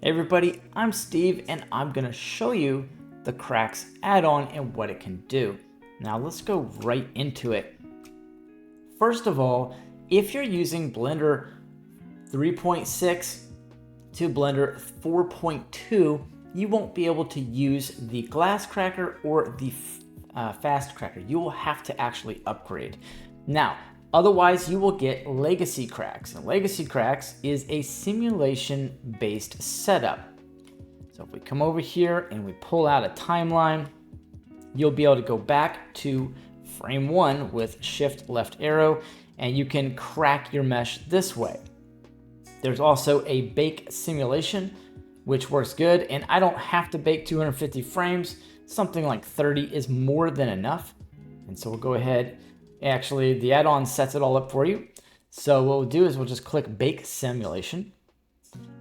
Hey everybody, I'm Steve and I'm going to show you the Cracks add-on and what it can do. Now let's go right into it. First of all, if you're using Blender 3.6 to Blender 4.2, you won't be able to use the glass cracker or the fast cracker. You will have to actually upgrade. Now, otherwise, you will get Legacy Cracks. And Legacy Cracks is a simulation-based setup. So if we come over here and we pull out a timeline, you'll be able to go back to frame 1 with shift left arrow, and you can crack your mesh this way. There's also a bake simulation, which works good, and I don't have to bake 250 frames. Something like 30 is more than enough. And so we'll go ahead. Actually, the add-on sets it all up for you. So what we'll do is we'll just click Bake Simulation.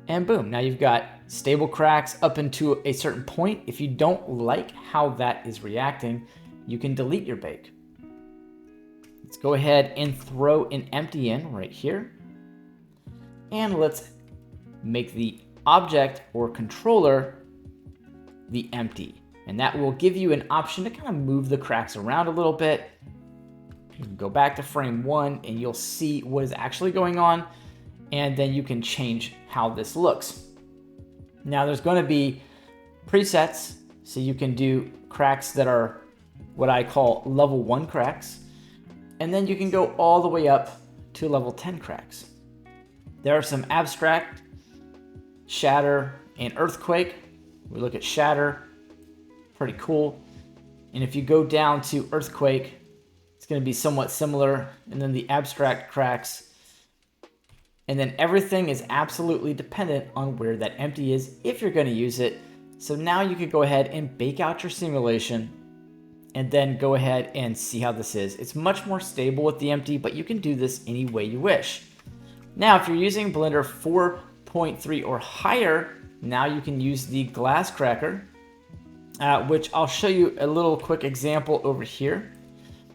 And boom, now you've got stable cracks up into a certain point. If you don't like how that is reacting, you can delete your bake. Let's go ahead and throw an empty in right here. And let's make the object or controller the empty. And that will give you an option to kind of move the cracks around a little bit. You can go back to frame 1 and you'll see what is actually going on, and then you can change how this looks. Now there's going to be presets, so you can do cracks that are what I call level 1 cracks, and then you can go all the way up to level 10 cracks. There are some abstract, shatter, and earthquake. We look at shatter, pretty cool. And if you go down to earthquake, it's going to be somewhat similar, and then the abstract cracks, and then everything is absolutely dependent on where that empty is if you're going to use it. So now you can go ahead and bake out your simulation and then go ahead and see how this is. It's much more stable with the empty, but you can do this any way you wish. Now if you're using Blender 4.3 or higher, now you can use the glass cracker, which I'll show you a little quick example over here.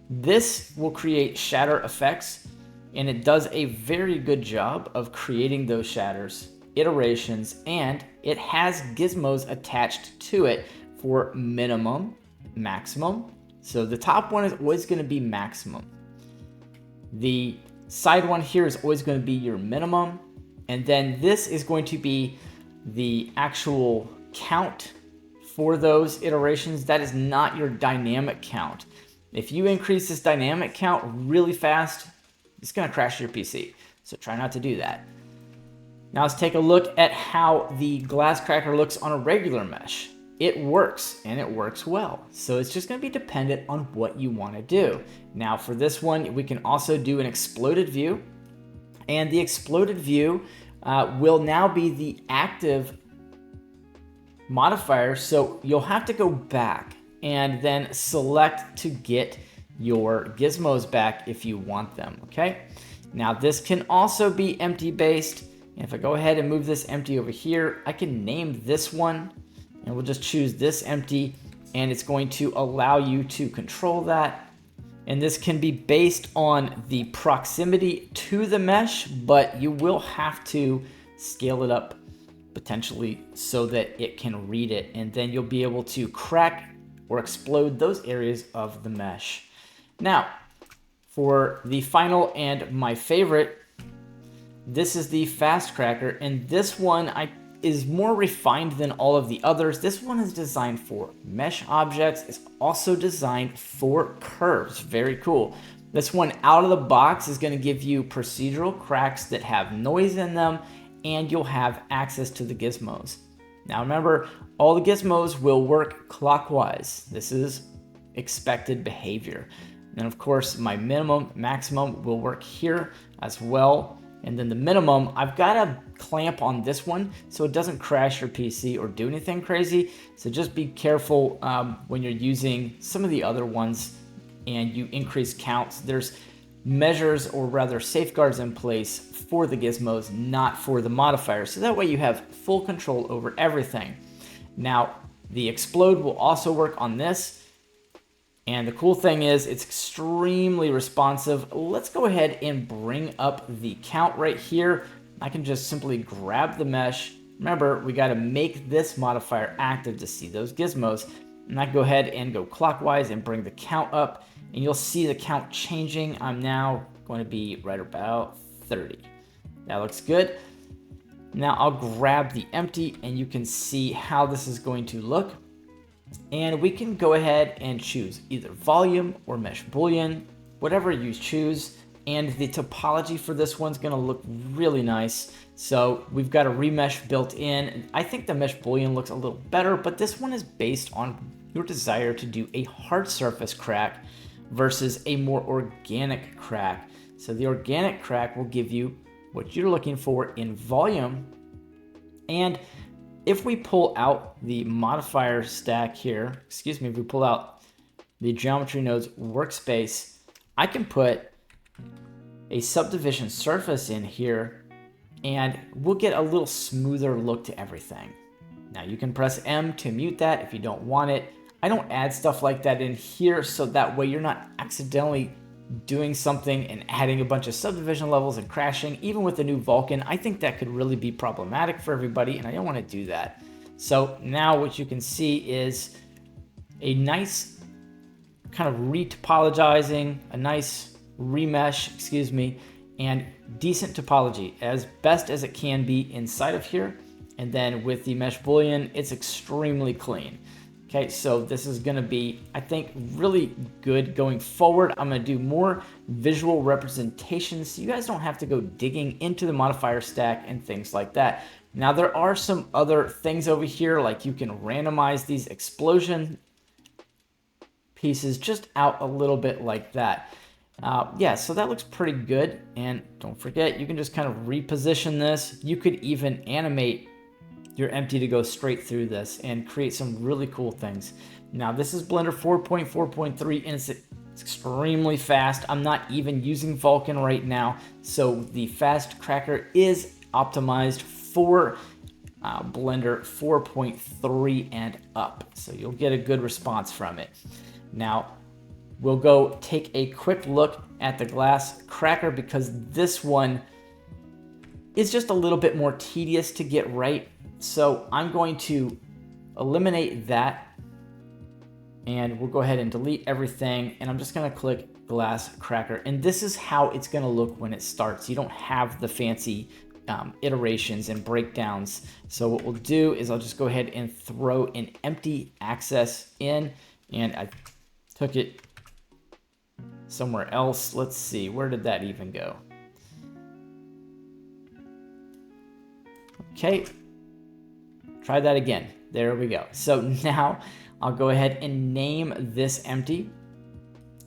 This will create shatter effects, and it does a very good job of creating those shatters, iterations, and it has gizmos attached to it for minimum, maximum. So the top one is always going to be maximum. The side one here is always going to be your minimum, and then this is going to be the actual count for those iterations. That is not your dynamic count. If you increase this dynamic count really fast, it's going to crash your PC. So try not to do that. Now let's take a look at how the glass cracker looks on a regular mesh. It works, and it works well. So it's just going to be dependent on what you want to do. Now for this one, we can also do an exploded view. And the exploded view will now be the active modifier. So you'll have to go back and then select to get your gizmos back if you want them, okay? Now this can also be empty based. And if I go ahead and move this empty over here, I can name this one, and we'll just choose this empty, and it's going to allow you to control that. And this can be based on the proximity to the mesh, but you will have to scale it up potentially so that it can read it, and then you'll be able to crack or explode those areas of the mesh. Now, for the final and my favorite, this is the fast cracker, and this one is more refined than all of the others. This one is designed for mesh objects. It's also designed for curves. Very cool. This one out of the box is going to give you procedural cracks that have noise in them, and you'll have access to the gizmos. Now remember, all the gizmos will work clockwise. This is expected behavior. And of course, my minimum, maximum will work here as well. And then the minimum, I've got a clamp on this one so it doesn't crash your PC or do anything crazy. So just be careful when you're using some of the other ones and you increase counts. There's measures, or rather safeguards, in place for the gizmos, not for the modifiers. So that way you have full control over everything. Now, the explode will also work on this. And the cool thing is it's extremely responsive. Let's go ahead and bring up the count right here. I can just simply grab the mesh remember, we got to make this modifier active to see those gizmos. And I go ahead and go clockwise and bring the count up, and you'll see the count changing. I'm now going to be right about 30. That looks good. Now I'll grab the empty and you can see how this is going to look. And we can go ahead and choose either volume or mesh boolean, whatever you choose. And the topology for this one's going to look really nice. So we've got a remesh built in. I think the mesh boolean looks a little better, but this one is based on your desire to do a hard surface crack versus a more organic crack. So the organic crack will give you what you're looking for in volume. And if we pull out the modifier stack here, if we pull out the geometry nodes workspace, I can put a subdivision surface in here and we'll get a little smoother look to everything. Now you can press M to mute that if you don't want it. I don't add stuff like that in here so that way you're not accidentally doing something and adding a bunch of subdivision levels and crashing. Even with the new Vulkan, I think that could really be problematic for everybody, and I don't want to do that. So now what you can see is a nice kind of retopologizing, a nice remesh, and decent topology as best as it can be inside of here. And then with the mesh boolean, it's extremely clean. Okay, so this is going to be, I think, really good going forward. I'm going to do more visual representations so you guys don't have to go digging into the modifier stack and things like that. Now, there are some other things over here, like you can randomize these explosion pieces just out a little bit like that. Yeah, so that looks pretty good. And don't forget, you can just kind of reposition this. You could even animate your empty to go straight through this and create some really cool things. Now this is Blender 4.4.3 and it's extremely fast. I'm not even using Vulkan right now, so the fast cracker is optimized for Blender 4.3 and up, so you'll get a good response from it. Now we'll go take a quick look at the glass cracker because this one is just a little bit more tedious to get right. So I'm going to eliminate that and we'll go ahead and delete everything. And I'm just going to click glass cracker. And this is how it's going to look when it starts. You don't have the fancy iterations and breakdowns. So what we'll do is I'll just go ahead and throw an empty access in, and I took it somewhere else. Let's see, where did that even go? Okay. Try that again. There we go. So now I'll go ahead and name this empty.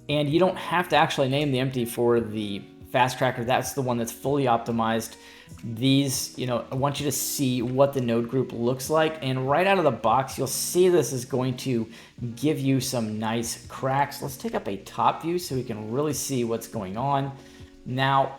And you don't have to actually name the empty for the fast cracker. That's the one that's fully optimized. These, I want you to see what the node group looks like. And right out of the box, you'll see this is going to give you some nice cracks. Let's take up a top view so we can really see what's going on. Now,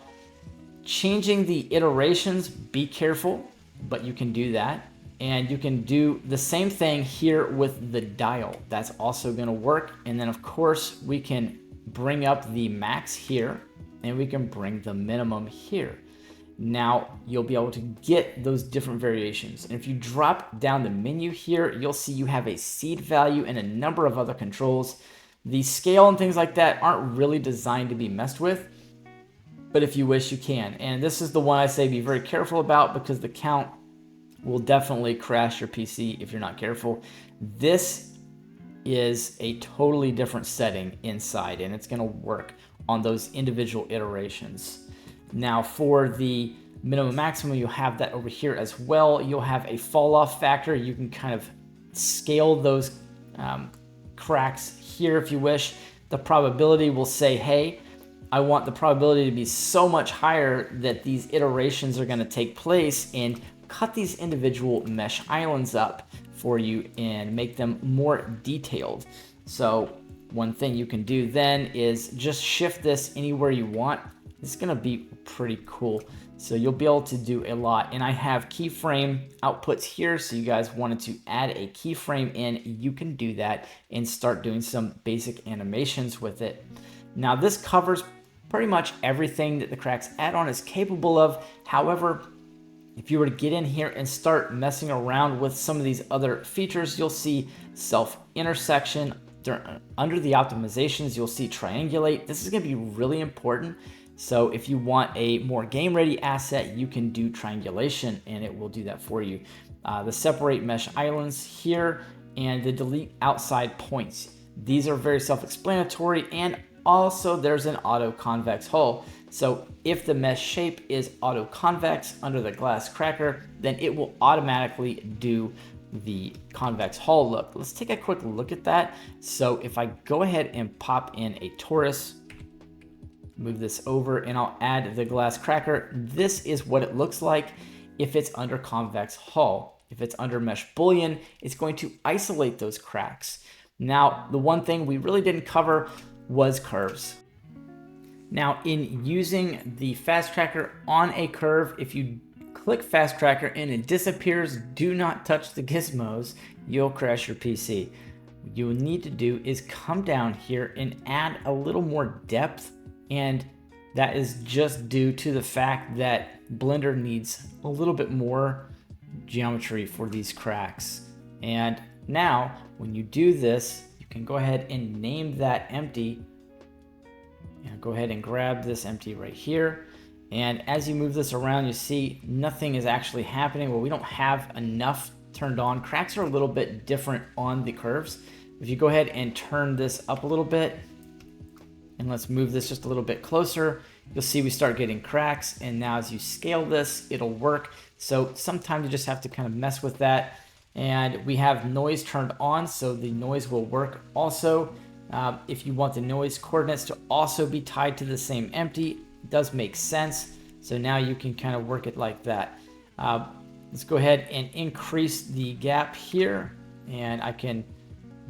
changing the iterations, be careful, but you can do that. And you can do the same thing here with the dial. That's also going to work. And then, of course, we can bring up the max here, and we can bring the minimum here. Now, you'll be able to get those different variations. And if you drop down the menu here, you'll see you have a seed value and a number of other controls. The scale and things like that aren't really designed to be messed with, but if you wish, you can. And this is the one I say be very careful about because the count will definitely crash your PC if you're not careful. This is a totally different setting inside, and it's going to work on those individual iterations. Now for the minimum maximum, you'll have that over here as well. You'll have a fall off factor. You can kind of scale those cracks here if you wish. The probability will say, hey, I want the probability to be so much higher that these iterations are going to take place, and cut these individual mesh islands up for you and make them more detailed. So one thing you can do then is just shift this anywhere you want. It's going to be pretty cool. So you'll be able to do a lot. And I have keyframe outputs here. So you guys wanted to add a keyframe in, you can do that and start doing some basic animations with it. Now this covers pretty much everything that the Cracks add-on is capable of. However, If you were to get in here and start messing around with some of these other features, you'll see self-intersection. Under the optimizations, you'll see triangulate. This is going to be really important. So if you want a more game-ready asset, you can do triangulation, and it will do that for you. The separate mesh islands here and the delete outside points. These are very self-explanatory, and also there's an auto convex hull. So if the mesh shape is auto convex under the glass cracker, then it will automatically do the convex hull look. Let's take a quick look at that. So if I go ahead and pop in a torus, move this over, and I'll add the glass cracker, this is what it looks like if it's under convex hull. If it's under mesh boolean, it's going to isolate those cracks. Now, the one thing we really didn't cover was curves. Now, in using the fast tracker on a curve, if you click fast tracker and it disappears, do not touch the gizmos, you'll crash your PC. What you will need to do is come down here and add a little more depth, and that is just due to the fact that Blender needs a little bit more geometry for these cracks. And now, when you do this, you can go ahead and name that empty. And go ahead and grab this empty right here. And as you move this around, you see nothing is actually happening. Well, we don't have enough turned on. Cracks are a little bit different on the curves. If you go ahead and turn this up a little bit, and let's move this just a little bit closer, you'll see we start getting cracks. And now as you scale this, it'll work. So sometimes you just have to kind of mess with that. And we have noise turned on, so the noise will work also. If you want the noise coordinates to also be tied to the same empty, it does make sense. So now you can kind of work it like that. Let's go ahead and increase the gap here, and I can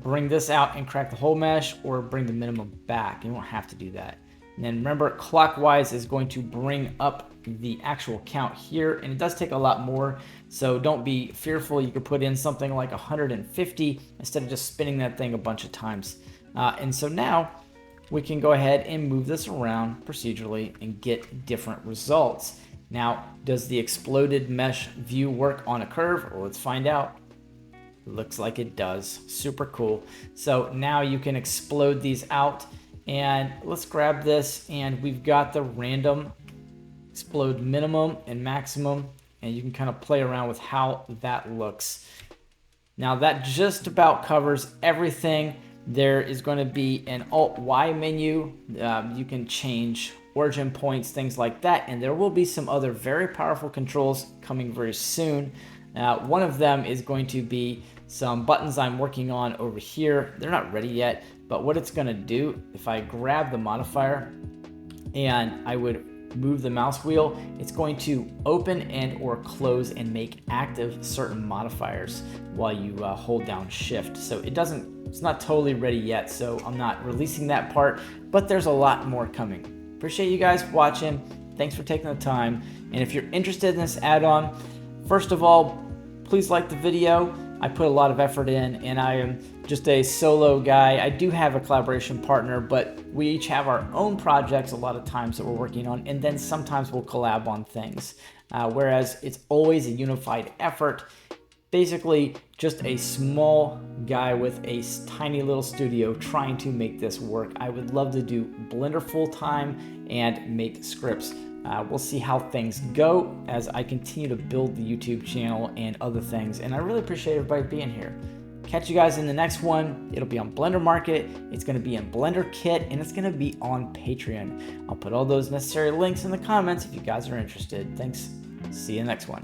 bring this out and crack the whole mesh, or bring the minimum back. You won't have to do that. And then remember, clockwise is going to bring up the actual count here, and it does take a lot more, so don't be fearful. You could put in something like 150 instead of just spinning that thing a bunch of times. And so now we can go ahead and move this around procedurally and get different results. Now, does the exploded mesh view work on a curve? Well, let's find out. Looks like it does. Super cool. So now you can explode these out, and let's grab this, and we've got the random explode minimum and maximum, and you can kind of play around with how that looks. Now that just about covers everything. There is going to be an Alt-Y menu. You can change origin points, things like that, and there will be some other very powerful controls coming very soon. One of them is going to be some buttons I'm working on over here. They're not ready yet, but what it's going to do, if I grab the modifier and I would move the mouse wheel, it's going to open and or close and make active certain modifiers while you hold down shift. So it's not totally ready yet, so I'm not releasing that part, but there's a lot more coming. Appreciate you guys watching. Thanks for taking the time. And if you're interested in this add-on, first of all, please like the video. I put a lot of effort in, and I am just a solo guy. I do have a collaboration partner, but we each have our own projects a lot of times that we're working on, and then sometimes we'll collab on things. Whereas it's always a unified effort. Basically, just a small guy with a tiny little studio trying to make this work. I would love to do Blender full-time and make scripts. We'll see how things go as I continue to build the YouTube channel and other things, and I really appreciate everybody being here. Catch you guys in the next one. It'll be on Blender Market, it's going to be in Blender Kit, and it's going to be on Patreon. I'll put all those necessary links in the comments if you guys are interested. Thanks. See you in the next one.